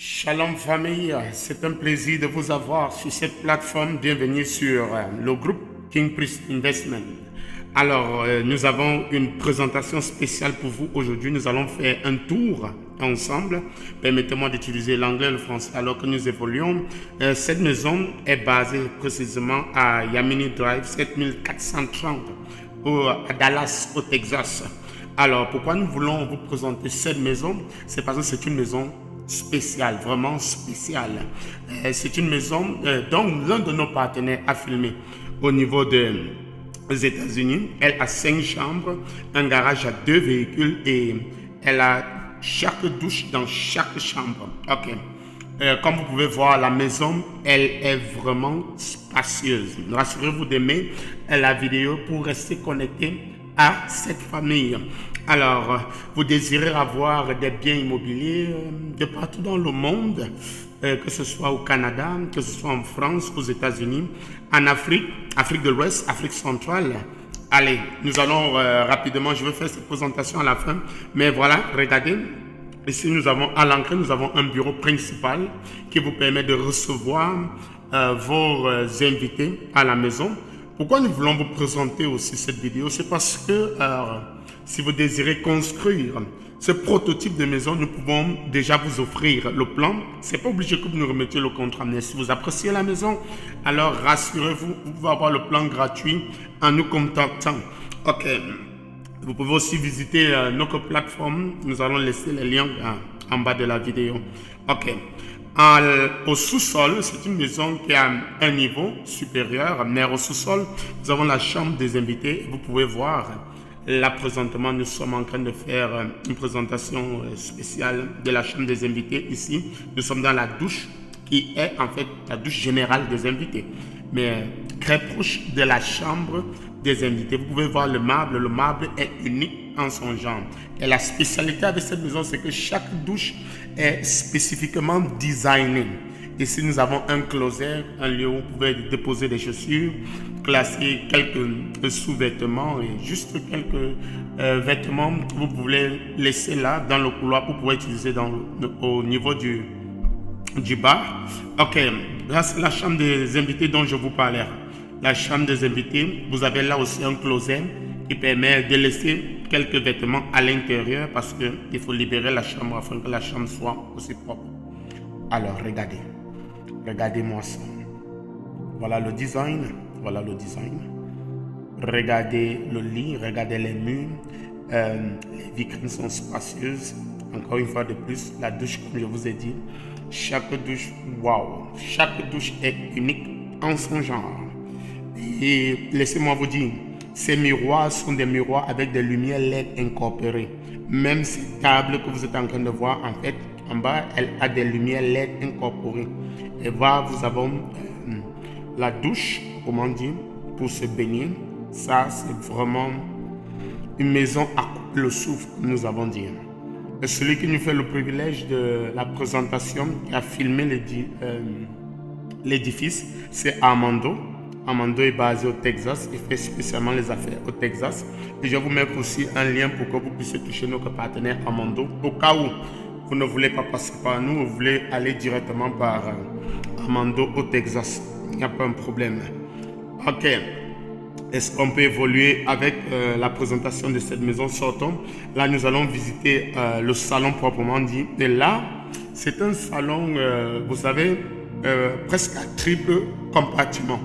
Shalom famille, c'est un plaisir de vous avoir sur cette plateforme. Bienvenue sur le groupe King Priest Investment. Alors, nous avons une présentation spéciale pour vous aujourd'hui. Nous allons faire un tour ensemble. Permettez-moi d'utiliser l'anglais et le français alors que nous évoluons. Cette maison est basée précisément à Yamini Drive 7430 à Dallas, au Texas. Alors, pourquoi nous voulons vous présenter cette maison? C'est parce que c'est une maison spéciale, vraiment spéciale. C'est une maison dont l'un de nos partenaires a filmé au niveau des États-Unis. Elle a 5 chambres, un garage à 2 véhicules et elle a chaque douche dans chaque chambre. Ok. Comme vous pouvez voir, la maison, elle est vraiment spacieuse. Rassurez-vous d'aimer la vidéo pour rester connecté à cette famille. Alors, vous désirez avoir des biens immobiliers de partout dans le monde, que ce soit au Canada, que ce soit en France, aux États-Unis, en Afrique, Afrique de l'Ouest, Afrique centrale. Allez, nous allons rapidement, je vais faire cette présentation à la fin, mais voilà, regardez. Ici, nous avons à l'entrée, nous avons un bureau principal qui vous permet de recevoir vos invités à la maison. Pourquoi nous voulons vous présenter aussi cette vidéo? C'est parce que si vous désirez construire ce prototype de maison, nous pouvons déjà vous offrir le plan. Ce n'est pas obligé que vous nous remettiez le contrat, mais si vous appréciez la maison, alors rassurez-vous, vous pouvez avoir le plan gratuit en nous contactant. Ok. Vous pouvez aussi visiter notre plateforme. Nous allons laisser les liens en bas de la vidéo. Ok. Au sous-sol, c'est une maison qui a un niveau supérieur, mais au sous-sol, nous avons la chambre des invités. Vous pouvez voir, là présentement, nous sommes en train de faire une présentation spéciale de la chambre des invités. Ici, nous sommes dans la douche qui est en fait la douche générale des invités, mais très proche de la chambre des invités. Vous pouvez voir le marbre est unique en son genre. Et la spécialité avec cette maison, c'est que chaque douche est spécifiquement designée. Ici, nous avons un closet, un lieu où vous pouvez déposer des chaussures, classer quelques sous-vêtements et juste quelques vêtements que vous pouvez laisser là dans le couloir pour pouvoir utiliser au niveau du bar. Ok, là c'est la chambre des invités dont je vous parlais. La chambre des invités, vous avez là aussi un closet qui permet de laisser quelques vêtements à l'intérieur parce qu'il faut libérer la chambre afin que la chambre soit aussi propre. Alors regardez, regardez-moi ça. Voilà le design, voilà le design. Regardez le lit, regardez les murs, les vitrines sont spacieuses. Encore une fois de plus, la douche comme je vous ai dit, chaque douche, waouh, chaque douche est unique en son genre. Et laissez-moi vous dire, ces miroirs sont des miroirs avec des lumières LED incorporées. Même ces tables que vous êtes en train de voir, en fait, en bas, elle a des lumières LED incorporées. Et voilà, vous avez la douche, comment dire, pour se baigner. Ça, c'est vraiment une maison à couper le souffle, comme nous avons dit. Et celui qui nous fait le privilège de la présentation, qui a filmé l'édifice, c'est Armando. Armando est basé au Texas, il fait spécialement les affaires au Texas. Et je vais vous mettre aussi un lien pour que vous puissiez toucher notre partenaire Armando. Au cas où vous ne voulez pas passer par nous, vous voulez aller directement par Armando au Texas. Il n'y a pas un problème. Ok. Est-ce qu'on peut évoluer avec la présentation de cette maison? Sortons. Là, nous allons visiter le salon proprement dit. Et là, c'est un salon, vous savez, presque à triple compartiment.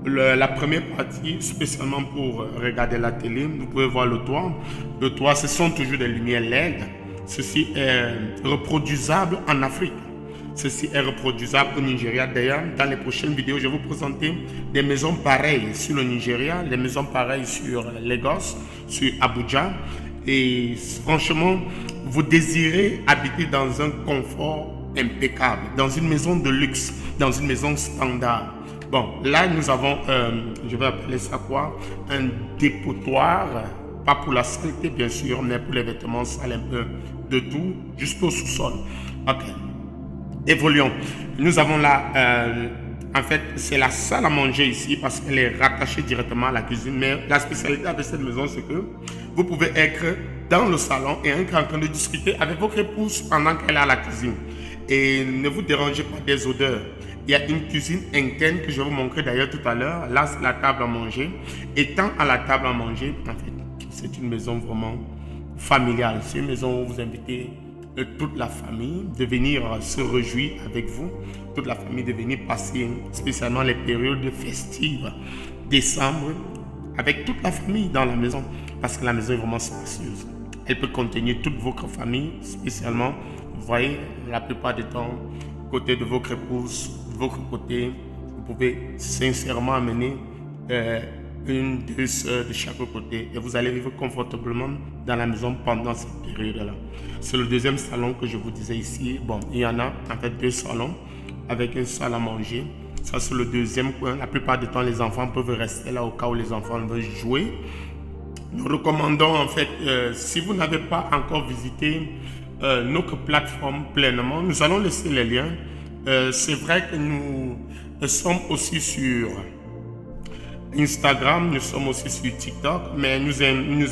La première partie, spécialement pour regarder la télé, vous pouvez voir le toit. Le toit, ce sont toujours des lumières LED. Ceci est reproduisable en Afrique. Ceci est reproduisable au Nigeria. D'ailleurs, dans les prochaines vidéos, je vais vous présenter des maisons pareilles sur le Nigeria, des maisons pareilles sur Lagos, sur Abuja. Et franchement, vous désirez habiter dans un confort impeccable, dans une maison de luxe, dans une maison standard. Bon, là, nous avons, je vais appeler ça quoi? Un dépotoir, pas pour la saleté, bien sûr, mais pour les vêtements sales, un peu de tout, jusqu'au sous-sol. Ok. Évoluons. Nous avons là, en fait, c'est la salle à manger ici parce qu'elle est rattachée directement à la cuisine. Mais la spécialité avec cette maison, c'est que vous pouvez être dans le salon et être en train de discuter avec votre épouse pendant qu'elle est à la cuisine. Et ne vous dérangez pas des odeurs. Il y a une cuisine interne que je vais vous montrer d'ailleurs tout à l'heure. Là, c'est la table à manger. Étant à la table à manger, en fait, c'est une maison vraiment familiale. C'est une maison où vous invitez toute la famille de venir se réjouir avec vous. Toute la famille de venir passer spécialement les périodes festives, décembre, avec toute la famille dans la maison. Parce que la maison est vraiment spacieuse. Elle peut contenir toute votre famille, spécialement, vous voyez, la plupart du temps, côté de votre épouse, de votre côté, vous pouvez sincèrement amener une, deux soeurs de chaque côté et vous allez vivre confortablement dans la maison pendant cette période-là. C'est le deuxième salon que je vous disais ici. Bon, il y en a en fait 2 salons avec une salle à manger. Ça, c'est le deuxième coin. La plupart du temps, les enfants peuvent rester là au cas où les enfants veulent jouer. Nous recommandons en fait, si vous n'avez pas encore visité notre plateforme pleinement, nous allons laisser les liens. C'est vrai que nous sommes aussi sur Instagram, nous sommes aussi sur TikTok, mais nous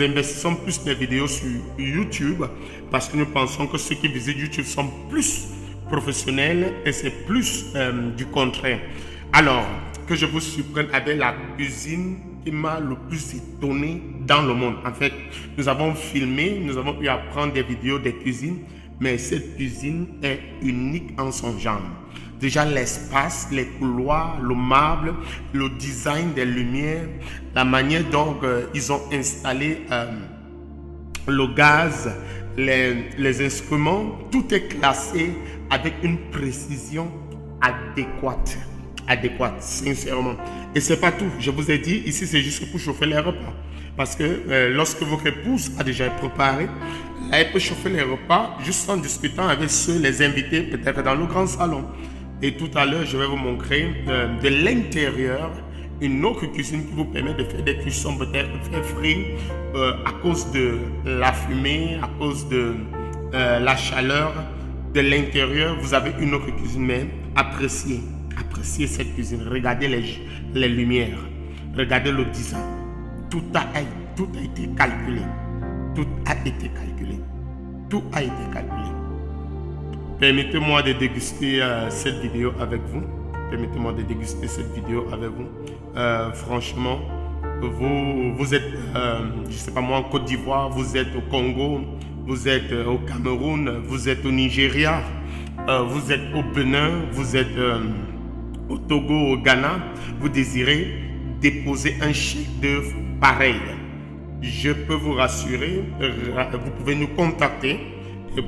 investissons plus les vidéos sur YouTube parce que nous pensons que ceux qui visitent YouTube sont plus professionnels et c'est plus du contraire. Alors, que je vous surprenne avec la cuisine qui m'a le plus étonné dans le monde. En fait, nous avons filmé, nous avons pu apprendre des vidéos des cuisines, mais cette cuisine est unique en son genre. Déjà l'espace, les couloirs, le marbre, le design des lumières, la manière dont ils ont installé le gaz, les instruments, tout est classé avec une précision adéquate, sincèrement. Et c'est pas tout, je vous ai dit, ici c'est juste pour chauffer les repas. Parce que lorsque votre épouse a déjà préparé, elle peut chauffer les repas juste en discutant avec les invités, peut-être dans le grand salon. Et tout à l'heure, je vais vous montrer de l'intérieur une autre cuisine qui vous permet de faire des cuissons peut-être très frais à cause de la fumée, à cause de la chaleur. De l'intérieur, vous avez une autre cuisine, mais appréciez cette cuisine. Regardez les lumières, regardez le design. Tout a été calculé. Tout a été calculé. Permettez-moi de déguster cette vidéo avec vous. Franchement, vous êtes, je ne sais pas moi, en Côte d'Ivoire, vous êtes au Congo, vous êtes au Cameroun, vous êtes au Nigeria, vous êtes au Bénin, vous êtes au Togo, au Ghana, vous désirez déposer un chèque d'œuvre pareil. Je peux vous rassurer, vous pouvez nous contacter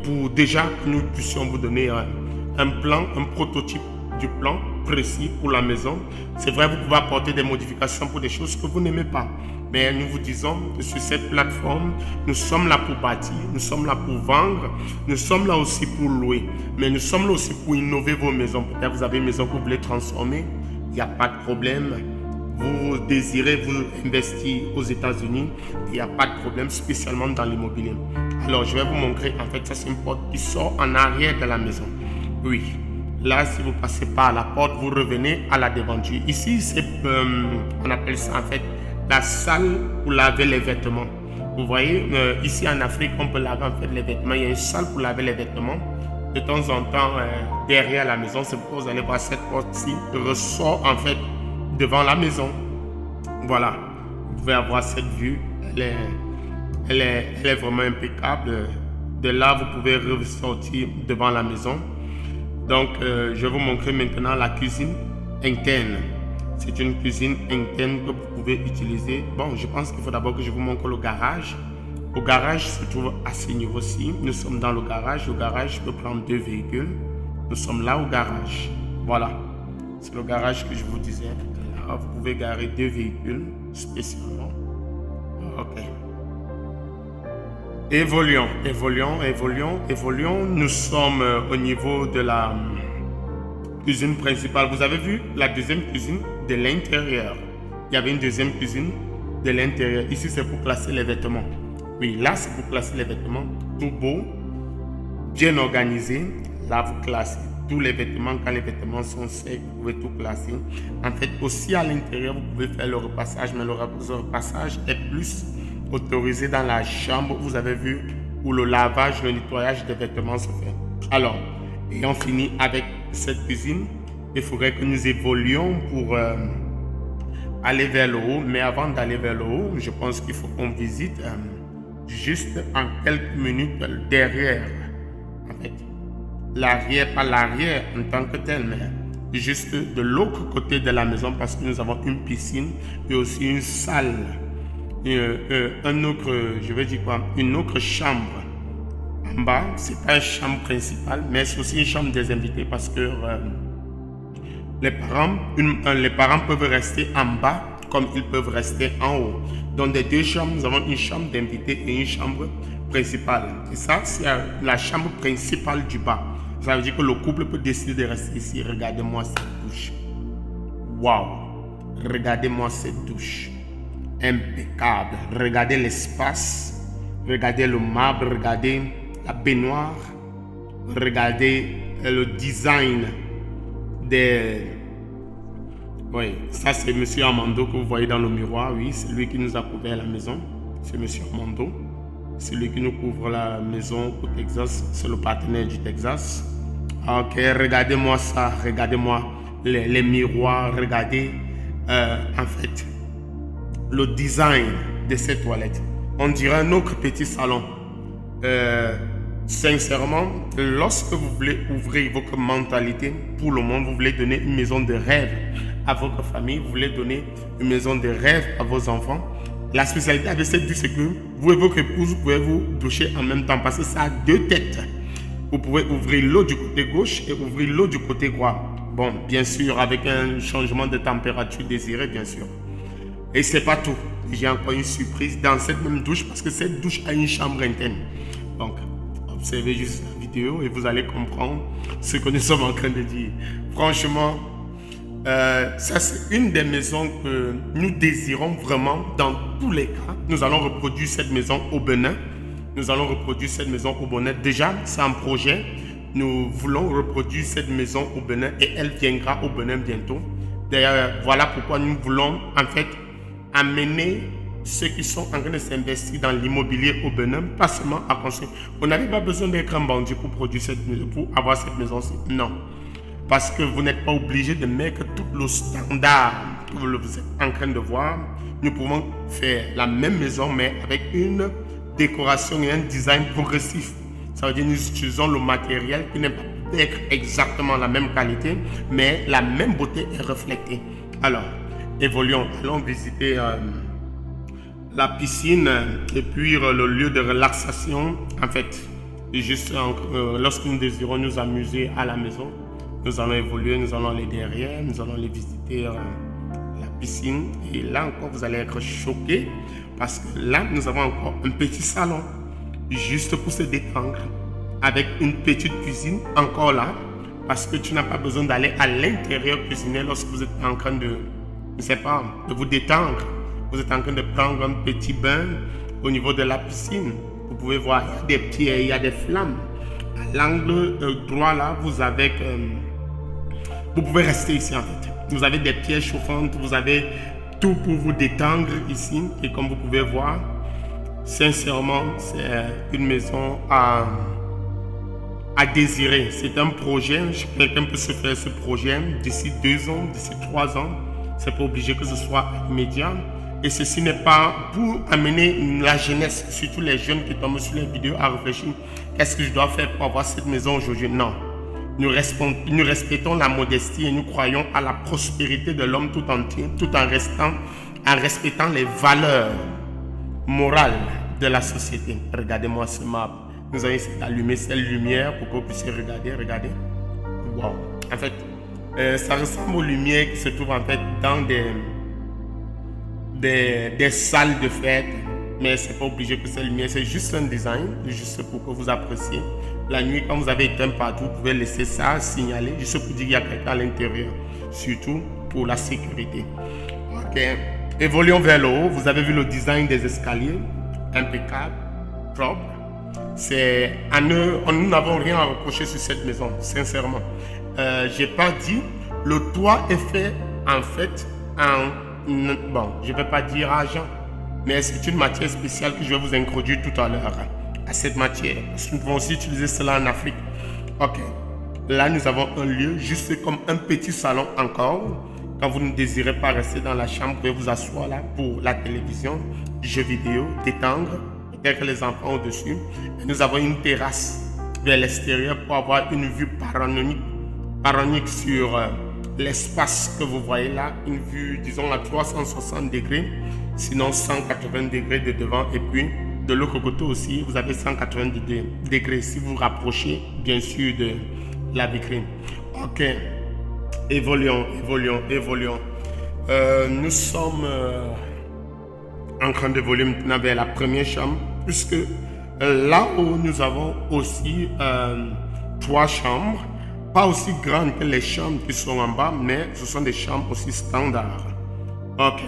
pour déjà que nous puissions vous donner un plan, un prototype du plan précis pour la maison. C'est vrai, vous pouvez apporter des modifications pour des choses que vous n'aimez pas. Mais nous vous disons que sur cette plateforme, nous sommes là pour bâtir, nous sommes là pour vendre, nous sommes là aussi pour louer. Mais nous sommes là aussi pour innover vos maisons. Peut-être vous avez une maison que vous voulez transformer, il n'y a pas de problème. Vous désirez vous investir aux États-Unis, il n'y a pas de problème, spécialement dans l'immobilier. Alors, je vais vous montrer, en fait, ça c'est une porte qui sort en arrière de la maison. Oui, là, si vous passez par la porte, vous revenez à la devanture. Ici, c'est, on appelle ça en fait la salle pour laver les vêtements. Vous voyez, ici en Afrique, on peut laver en fait les vêtements. Il y a une salle pour laver les vêtements. De temps en temps, derrière la maison, c'est pourquoi vous allez voir cette porte-ci ressort en fait devant la maison. Voilà, vous pouvez avoir cette vue, elle est vraiment impeccable. De là, vous pouvez ressortir devant la maison. Donc, je vais vous montrer maintenant la cuisine interne. C'est une cuisine interne que vous pouvez utiliser. Bon, je pense qu'il faut d'abord que je vous montre le garage. Au garage se trouve à ce niveau-ci. Nous sommes dans le garage. Le garage peut prendre 2 véhicules. Nous sommes là au garage. Voilà, c'est le garage que je vous disais. Là, vous pouvez garer 2 véhicules spécialement. Ok. Évoluons. Nous sommes au niveau de la cuisine principale. Vous avez vu la deuxième cuisine de l'intérieur. Il y avait une deuxième cuisine de l'intérieur. Ici, c'est pour placer les vêtements. Oui, là, c'est pour placer les vêtements. Tout beau, bien organisé. Là, vous classez tous les vêtements. Quand les vêtements sont secs, vous pouvez tout classer. En fait, aussi à l'intérieur, vous pouvez faire le repassage, mais le repassage est plus autorisé dans la chambre, vous avez vu, où le lavage, le nettoyage des vêtements se fait. Alors, Et on finit avec cette cuisine. Il faudrait que nous évoluions pour aller vers le haut. Mais avant d'aller vers le haut, je pense qu'il faut qu'on visite juste en quelques minutes derrière. En fait, l'arrière, pas l'arrière en tant que tel, mais juste de l'autre côté de la maison parce que nous avons une piscine et aussi une salle. Un autre, je vais dire quoi, une autre chambre. En bas, c'est pas une chambre principale, mais c'est aussi une chambre des invités parce que les parents peuvent rester en bas comme ils peuvent rester en haut. Dans les deux chambres, nous avons une chambre d'invités et une chambre principale. Et ça, c'est la chambre principale du bas. Ça veut dire que le couple peut décider de rester ici. Regardez-moi cette douche. Waouh! Regardez-moi cette douche. Impeccable. Regardez l'espace. Regardez le marbre. Regardez la baignoire. Regardez le design des... Oui, ça c'est Monsieur Armando que vous voyez dans le miroir. Oui, c'est lui qui nous a couvert la maison. C'est Monsieur Armando. C'est lui qui nous couvre la maison au Texas. C'est le partenaire du Texas. Ok, regardez-moi ça. Regardez-moi les miroirs. Regardez en fait le design de cette toilette. On dirait un autre petit salon. Sincèrement, lorsque vous voulez ouvrir votre mentalité pour le monde, vous voulez donner une maison de rêve à votre famille, vous voulez donner une maison de rêve à vos enfants. La spécialité avec cette douche, c'est que vous et votre épouse, vous pouvez vous doucher en même temps parce que ça a deux têtes. Vous pouvez ouvrir l'eau du côté gauche et ouvrir l'eau du côté droit. Bon, bien sûr, avec un changement de température désiré, bien sûr. Et c'est pas tout. J'ai encore une surprise dans cette même douche parce que cette douche a une chambre interne. Donc, observez juste la vidéo et vous allez comprendre ce que nous sommes en train de dire. Franchement, ça c'est une des maisons que nous désirons vraiment dans tous les cas. Nous allons reproduire cette maison au Bénin. Nous allons reproduire cette maison au Bénin. Déjà, c'est un projet. Nous voulons reproduire cette maison au Bénin et elle viendra au Bénin bientôt. D'ailleurs, voilà pourquoi nous voulons en fait amener ceux qui sont en train de s'investir dans l'immobilier au Bénin, pas seulement à construire. Vous n'avez pas besoin d'être un bandit pour produire cette maison, pour avoir cette maison-ci. Non. Parce que vous n'êtes pas obligé de mettre tout le standard que vous êtes en train de voir. Nous pouvons faire la même maison, mais avec une décoration et un design progressif. Ça veut dire que nous utilisons le matériel qui n'est pas peut-être exactement la même qualité, mais la même beauté est reflétée. Alors, évoluons. Allons visiter la piscine et puis le lieu de relaxation. En fait, juste lorsque nous désirons nous amuser à la maison, nous allons évoluer, nous allons aller derrière, nous allons aller visiter la piscine. Et là encore, vous allez être choqués parce que là, nous avons encore un petit salon juste pour se détendre avec une petite cuisine encore là parce que tu n'as pas besoin d'aller à l'intérieur cuisiner lorsque vous êtes en train de, je sais pas, de vous détendre. Vous êtes en train de prendre un petit bain au niveau de la piscine. Vous pouvez voir, il y a des pierres, il y a des flammes. À l'angle droit là, vous avez... vous pouvez rester ici en fait. Vous avez des pierres chauffantes, vous avez tout pour vous détendre ici. Et comme vous pouvez voir, sincèrement, c'est une maison à désirer. C'est un projet. Quelqu'un peut se faire ce projet d'ici 2 ans, d'ici 3 ans. C'est pas obligé que ce soit immédiat. Et ceci n'est pas pour amener la jeunesse, surtout les jeunes qui tombent sur les vidéos, à réfléchir. Qu'est-ce que je dois faire pour avoir cette maison aujourd'hui? Non. Nous respectons la modestie et nous croyons à la prospérité de l'homme tout entier, tout en respectant les valeurs morales de la société. Regardez-moi ce marbre. Nous allons essayer d'allumer cette lumière pour que vous puissiez regarder. Regardez. Wow. En fait, ça ressemble aux lumières qui se trouvent en fait dans des salles de fête, mais c'est pas obligé que ces lumières, c'est juste un design, juste pour que vous appréciez. La nuit, quand vous avez éteint partout, vous pouvez laisser ça signaler, juste pour dire qu'il y a quelqu'un à l'intérieur, surtout pour la sécurité. Ok, évoluons vers le haut. Vous avez vu le design des escaliers, impeccable, propre. Nous n'avons rien à reprocher sur cette maison, sincèrement. J'ai pas dit, le toit est fait en fait bon, je ne vais pas dire argent, mais c'est une matière spéciale que je vais vous introduire tout à l'heure à cette matière. Parce que nous pouvons aussi utiliser cela en Afrique. Ok. Là, nous avons un lieu juste comme un petit salon encore. Quand vous ne désirez pas rester dans la chambre, vous pouvez vous asseoir là pour la télévision, jeux vidéo, détendre, peut-être les enfants au-dessus. Nous avons une terrasse vers l'extérieur pour avoir une vue panoramique sur l'espace que vous voyez là, une vue disons à 360 degrés, sinon 180 degrés de devant, et puis de l'autre côté aussi vous avez 180 degrés si vous rapprochez bien sûr de la vitrine. Ok, évoluons. Nous sommes en train d'évoluer maintenant vers la première chambre, puisque là-haut nous avons aussi 3 chambres, pas aussi grandes que les chambres qui sont en bas, mais ce sont des chambres aussi standards. Ok,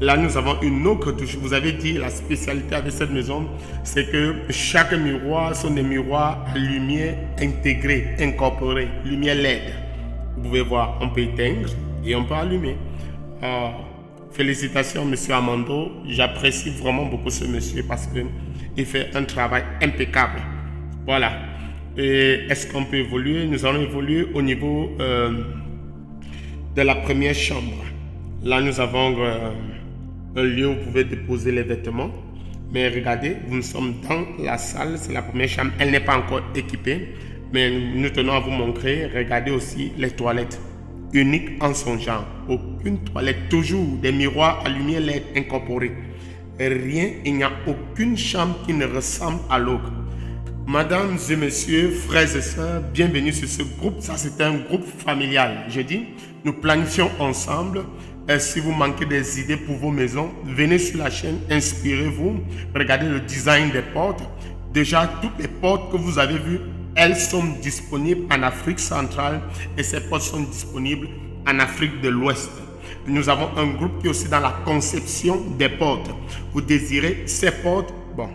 là nous avons une autre douche. Vous avez dit la spécialité avec cette maison, c'est que chaque miroir sont des miroirs à lumière intégrée, incorporée, lumière LED. Vous pouvez voir, on peut éteindre et on peut allumer. Félicitations monsieur Amando, j'apprécie vraiment beaucoup ce monsieur parce qu'il fait un travail impeccable. Voilà. Et est-ce qu'on peut évoluer? Nous allons évoluer au niveau de la première chambre. Là nous avons un lieu où vous pouvez déposer les vêtements. Mais regardez, nous sommes dans la salle, c'est la première chambre, elle n'est pas encore équipée. Mais nous tenons à vous montrer, regardez aussi les toilettes. Unique en son genre. Aucune toilette, toujours des miroirs à lumière LED incorporés. Rien, il n'y a aucune chambre qui ne ressemble à l'autre. Mesdames et messieurs, frères et sœurs, bienvenue sur ce groupe. Ça, c'est un groupe familial. Je dis, nous planifions ensemble. Si vous manquez des idées pour vos maisons, venez sur la chaîne, inspirez-vous. Regardez le design des portes. Déjà, toutes les portes que vous avez vues, elles sont disponibles en Afrique centrale et ces portes sont disponibles en Afrique de l'Ouest. Nous avons un groupe qui est aussi dans la conception des portes. Vous désirez ces portes, bon,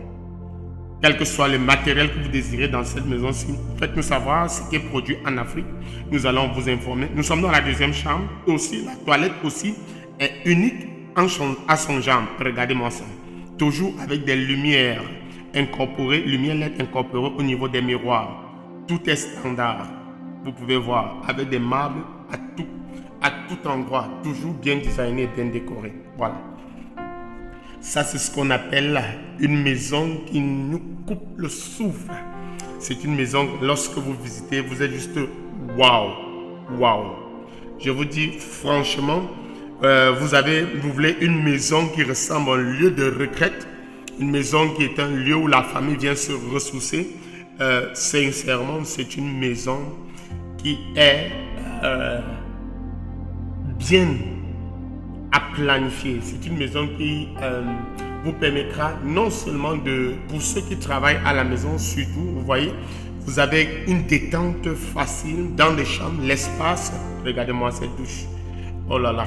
quel que soit le matériel que vous désirez dans cette maison-ci, faites-nous savoir ce qui est produit en Afrique. Nous allons vous informer. Nous sommes dans la deuxième chambre. Aussi, la toilette aussi est unique à son genre. Regardez-moi ça. Toujours avec des lumières incorporées, lumière LED incorporées au niveau des miroirs. Tout est standard. Vous pouvez voir avec des marbles à tout endroit. Toujours bien designé, bien décoré. Voilà. Ça, c'est ce qu'on appelle une maison qui nous coupe le souffle. C'est une maison, lorsque vous visitez, vous êtes juste waouh. Je vous dis franchement, vous voulez une maison qui ressemble à un lieu de retraite, une maison qui est un lieu où la famille vient se ressourcer. Sincèrement, c'est une maison qui est bien à planifier. C'est une maison qui vous permettra non seulement pour ceux qui travaillent à la maison, surtout, vous voyez, vous avez une détente facile dans les chambres, l'espace. Regardez-moi cette douche. Oh là là.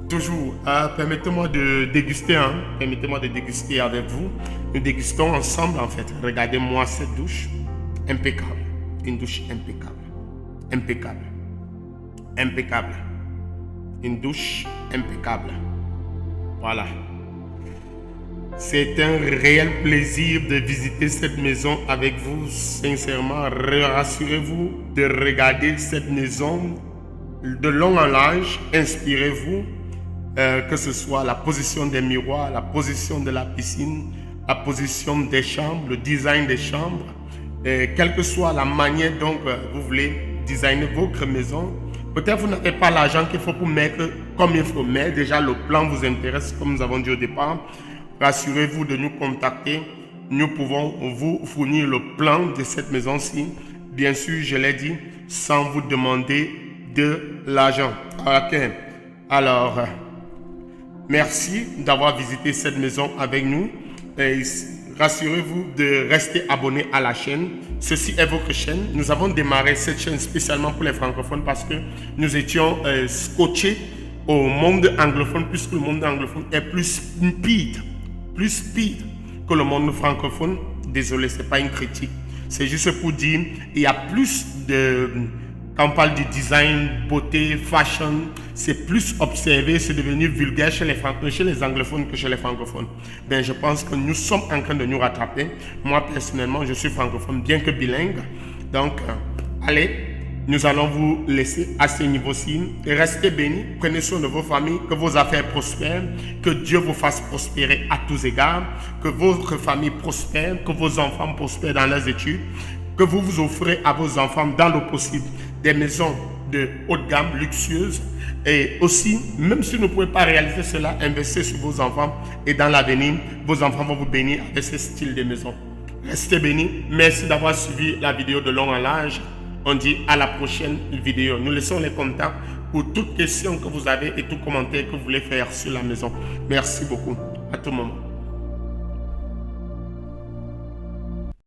Toujours, permettez-moi de déguster, permettez-moi de déguster avec vous. Nous dégustons ensemble en fait. Regardez-moi cette douche. Impeccable. Une douche impeccable. Une douche impeccable. Voilà. C'est un réel plaisir de visiter cette maison avec vous. Sincèrement, rassurez-vous de regarder cette maison de long en large. Inspirez-vous, que ce soit la position des miroirs, la position de la piscine, la position des chambres, le design des chambres, quelle que soit la manière dont vous voulez designer votre maison. Peut-être vous n'avez pas l'argent qu'il faut pour mettre comme il faut, mais déjà le plan vous intéresse, comme nous avons dit au départ. Rassurez-vous de nous contacter. Nous pouvons vous fournir le plan de cette maison-ci. Bien sûr, je l'ai dit, sans vous demander de l'argent. Ok. Alors, merci d'avoir visité cette maison avec nous. Et rassurez-vous de rester abonné à la chaîne. Ceci est votre chaîne. Nous avons démarré cette chaîne spécialement pour les francophones parce que nous étions scotchés au monde anglophone, puisque le monde anglophone est plus speed que le monde francophone. Désolé, ce n'est pas une critique. C'est juste pour dire il y a plus de... Quand on parle du design, beauté, fashion, c'est plus observé, c'est devenu vulgaire chez les anglophones que chez les francophones. Ben, je pense que nous sommes en train de nous rattraper. Moi, personnellement, je suis francophone, bien que bilingue. Donc, allez, nous allons vous laisser à ce niveau-ci. Restez bénis, prenez soin de vos familles, que vos affaires prospèrent, que Dieu vous fasse prospérer à tous égards, que votre famille prospère, que vos enfants prospèrent dans leurs études, que vous vous offrez à vos enfants dans le possible des maisons de haute gamme, luxueuses, et aussi, même si vous ne pouvez pas réaliser cela, investissez sur vos enfants et dans l'avenir, vos enfants vont vous bénir avec ce style de maison. Restez bénis. Merci d'avoir suivi la vidéo de long en large. On dit à la prochaine vidéo. Nous laissons les contacts pour toute question que vous avez et tout commentaire que vous voulez faire sur la maison. Merci beaucoup. À tout moment.